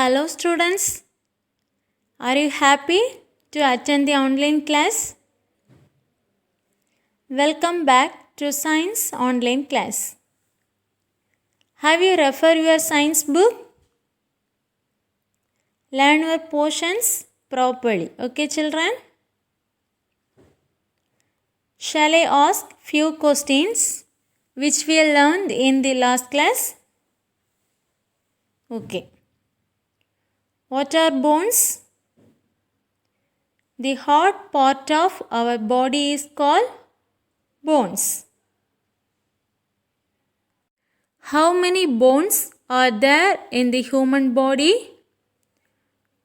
Hello students, are you happy to attend the online class? Welcome back to Science online class. Have you referred your science book? Learn your portions properly, okay children? Shall I ask few questions which we learned in the last class? Okay. What are bones? The hard part of our body is called bones. How many bones are there in the human body?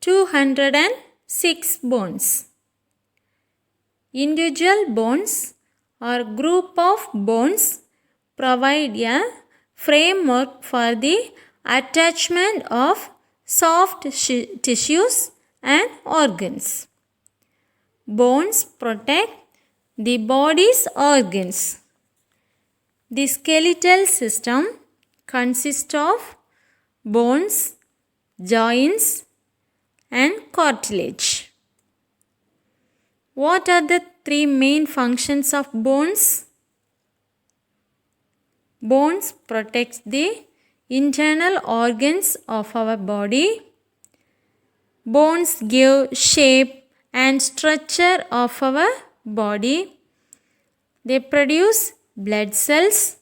206 bones. Individual bones or group of bones provide a framework for the attachment of soft tissues and organs. Bones protect the body's organs. The skeletal system consists of bones, joints, and cartilage. What are the three main functions of bones? Bones protect the internal organs of our body. Bones give shape and structure of our body. They produce blood cells.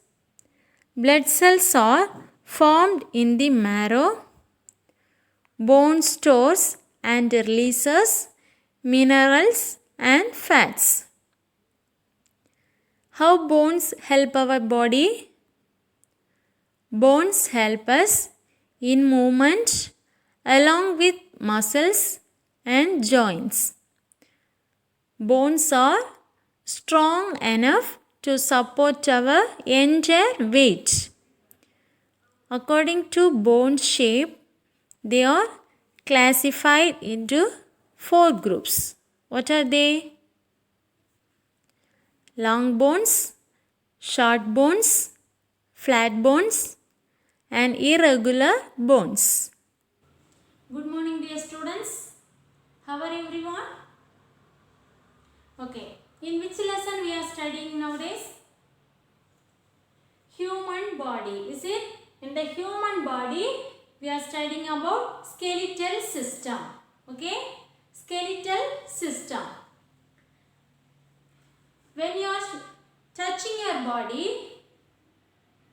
Blood cells are formed in the marrow. Bone stores and releases minerals and fats. How bones help our body? Bones help us in movement along with muscles and joints. Bones are strong enough to support our entire weight. According to bone shape, they are classified into 4 groups. What are they? Long bones, short bones, flat bones, and irregular bones. Good morning, dear students. How are everyone? Okay. In which lesson we are studying nowadays? Human body. Is it? In the human body, we are studying about skeletal system. Okay? Skeletal system. When you are touching your body,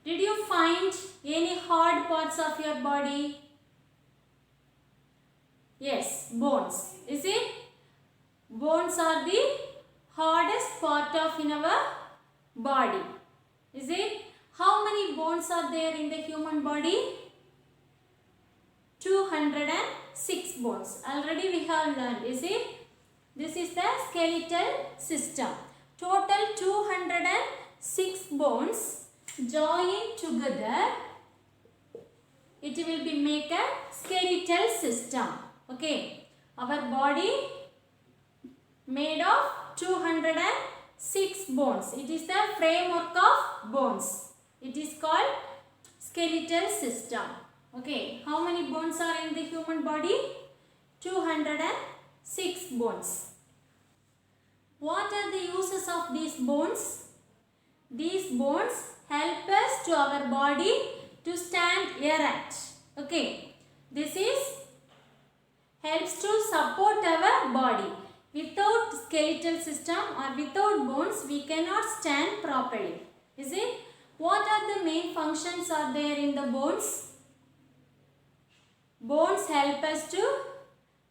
did you find any hard parts of your body? Yes, bones. Is it? Bones are the hardest part of in our body. Is it? How many bones are there in the human body? 206 bones. Already we have learned. Is it? This is the skeletal system. Total 206 bones joined together. It will be make a skeletal system. Okay. Our body made of 206 bones. It is the framework of bones. It is called skeletal system. Okay. How many bones are in the human body? 206 bones. What are the uses of these bones? These bones help us to our body to stand erect. Okay. This is helps to support our body. Without skeletal system or without bones, we cannot stand properly. Is it? What are the main functions are there in the bones? Bones help us to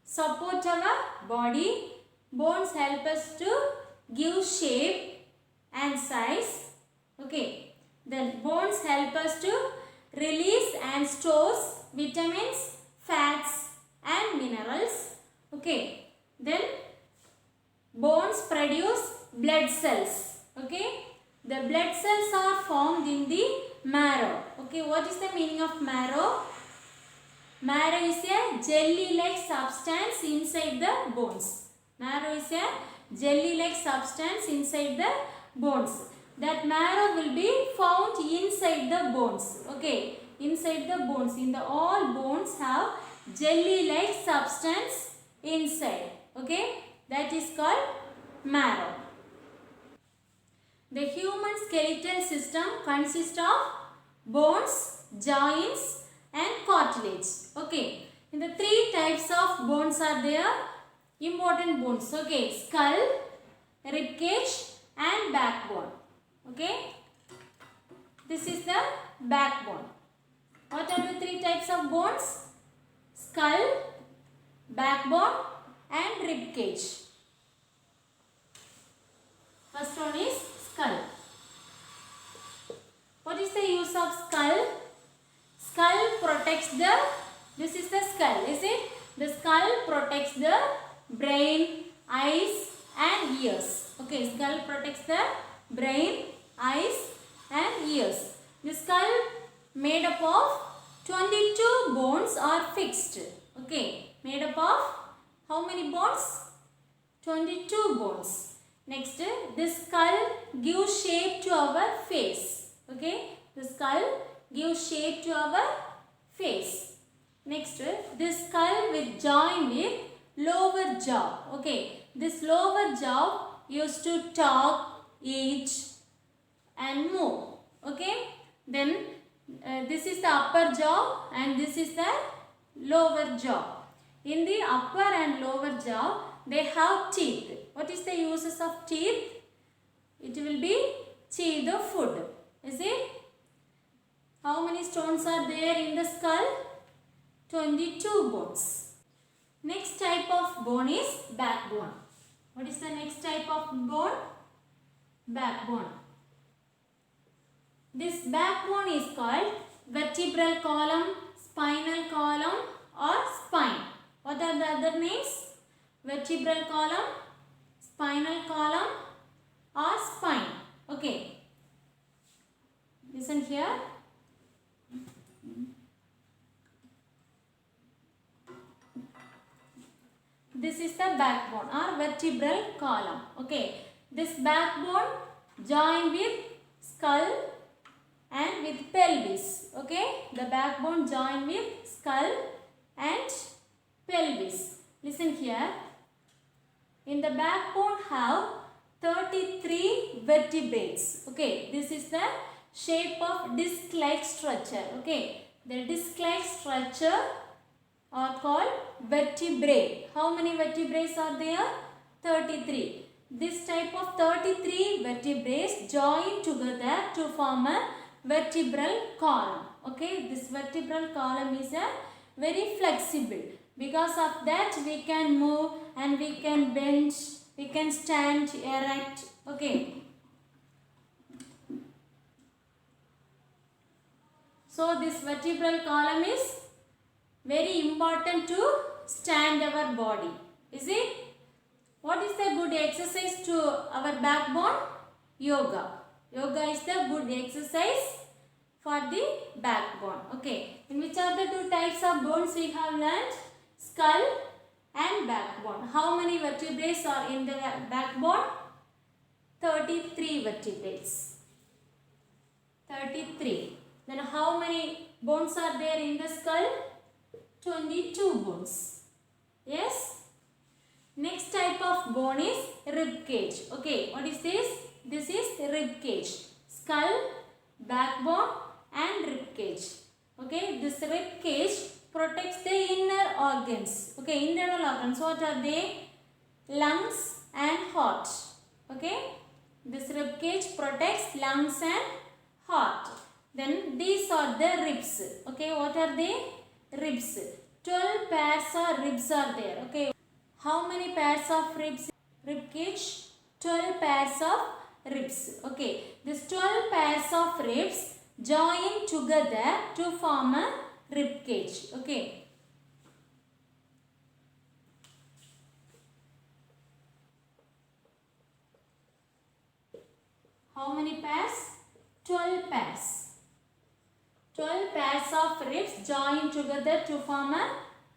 support our body. Bones help us to give shape and size. Okay. Then bones help us to release and stores vitamins, fats and minerals. Okay. Then bones produce blood cells. Okay. The blood cells are formed in the marrow. Okay. What is the meaning of marrow? Marrow is a jelly-like substance inside the bones. Marrow is a jelly-like substance inside the bones. That marrow will be found inside the bones. Okay. Inside the bones. In the all bones have jelly-like substance inside. Okay, that is called marrow. The human skeletal system consists of bones, joints and cartilage. Okay, in the three types of bones are there, important bones. Okay, skull, rib cage and backbone. Okay, this is the backbone. What are the three types of bones? Skull, backbone and rib cage. First one is skull. What is the use of skull? Skull protects the, this is the skull, is it? The skull protects the brain, eyes and ears. Okay, skull protects the brain, eyes and ears. The skull made up of 22 bones are fixed. Okay, made up of how many bones? 22 bones. Next, this skull gives shape to our face. Okay, the skull gives shape to our face. Next, this skull will join with lower jaw. Okay, this lower jaw used to talk, eat and move. Okay, then this is the upper jaw and this is the lower jaw. In the upper and lower jaw, they have teeth. What is the uses of teeth? It will be chew the food. Is it? How many stones are there in the skull? 22 bones. Next type of bone is backbone. What is the next type of bone? Backbone. This backbone is called vertebral column, spinal column or spine. What are the other names? Vertebral column, spinal column or spine. Okay. Listen here. This is the backbone or vertebral column. Okay. This backbone join with skull and with pelvis. Okay. The backbone join with skull and pelvis. Listen here. In the backbone have 33 vertebrates. Okay. This is the shape of disc-like structure. Okay. The disc-like structure are called vertebrae. How many vertebrae are there? 33. This type of 33 vertebrae join together to form a vertebral column. Okay. This vertebral column is a very flexible. Because of that we can move and we can bend, we can stand erect. Okay. So this vertebral column is very important to stand our body. Is it? What is the good exercise to our backbone? Yoga. Yoga is the good exercise for the backbone. Okay. In which are the two types of bones we have learned? Skull and backbone. How many vertebrae are in the backbone? 33 vertebrae. 33. Then how many bones are there in the skull? 22 bones. Yes. Next type of bone is rib cage. Okay. What is this? This is rib cage. Skull, backbone and rib cage. Okay. This rib cage protects the inner organs. Okay, internal organs. What are they? Lungs and heart. Okay, this rib cage protects lungs and heart. Then these are the ribs. Okay, what are they? Ribs. 12 pairs of ribs are there. Okay, how many pairs of ribs? Rib cage? 12 pairs of ribs. Okay, this 12 pairs of ribs join together to form a rib cage. Okay. How many pairs? 12 pairs. 12 pairs of ribs join together to form a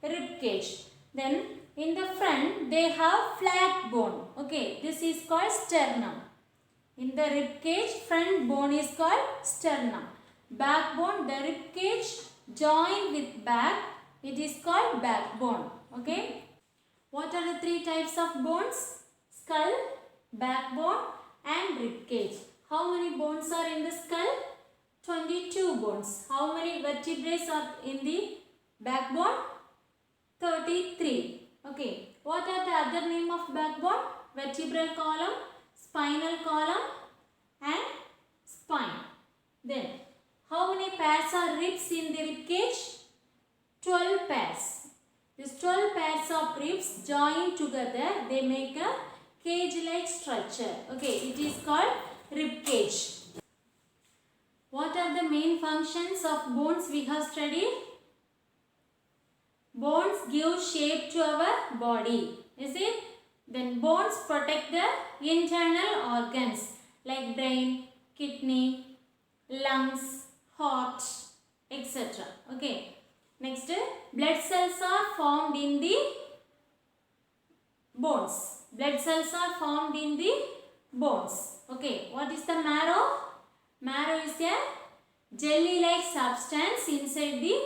rib cage. Then in the front they have flat bone. Okay, this is called sternum. In the rib cage, front bone is called sternum. Backbone, the rib cage join with back It is called backbone. Okay. What are the three types of bones? Skull, backbone and ribcage. How many bones are in the skull? 22 bones. How many vertebrae are in the backbone? 33. Okay. What are the other name of backbone? Vertebral column, spinal column and spine. Then, how many pairs are ribs in the rib cage? 12 pairs. These 12 pairs of ribs join together, they make a cage-like structure. Okay, it is called rib cage. What are the main functions of bones we have studied? Bones give shape to our body. Is it? Then bones protect the internal organs like brain, kidney, lungs, heart, etc. Okay. Next, blood cells are formed in the bones. Blood cells are formed in the bones. Okay. What is the marrow? Marrow is a jelly-like substance inside the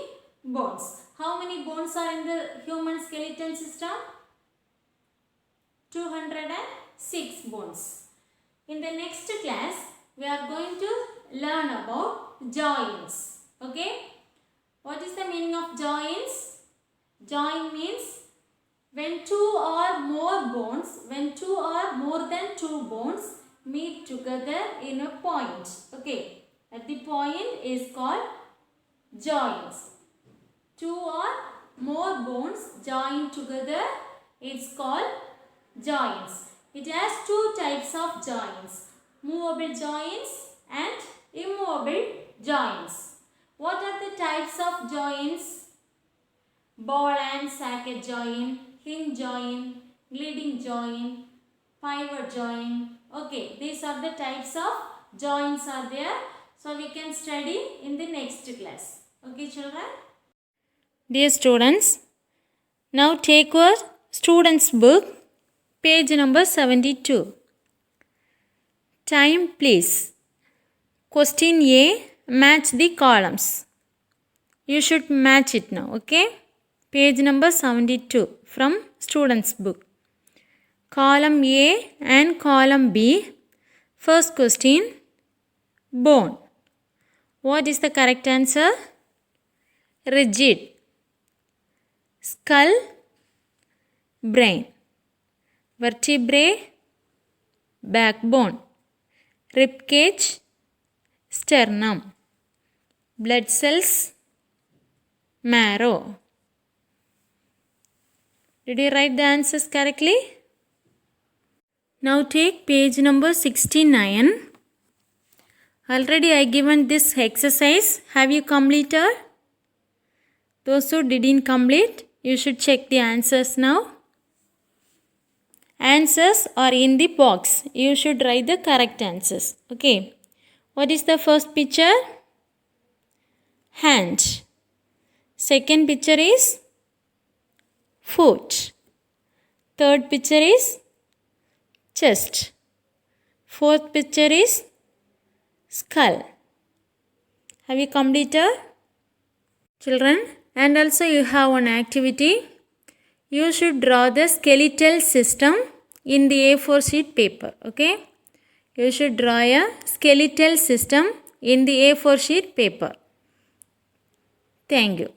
bones. How many bones are in the human skeleton system? 206 bones. In the next class, we are going to learn about joints. Okay. What is the meaning of joints? Joint means when two or more than two bones meet together in a point. Okay. At the point is called joints. Two or more bones joined together, it's called joints. It has two types of joints, movable joints and immovable joints. What are the types of joints? Ball and socket joint, hinge joint, leading joint, pivot joint. Okay, these are the types of joints are there. So we can study in the next class. Okay, children? Dear students, now take your student's book, page number 72. Time please. Question A, match the columns. You should match it now, okay? Page number 72 from student's book. Column A and column B. First question, bone. What is the correct answer? Rigid. Skull, brain. Vertebrae, backbone. Rib cage, sternum. Blood cells, marrow. Did you write the answers correctly? Now take page number 69. Already I given this exercise. Have you completed? Those who didn't complete, you should check the answers now. Answers are in the box. You should write the correct answers. Okay. What is the first picture? Hand. Second picture is foot. Third picture is chest. Fourth picture is skull. Have you completed? Children, and also you have one activity. You should draw the skeletal system in the A4 sheet paper. Okay. You should draw a skeletal system in the A4 sheet paper. Thank you.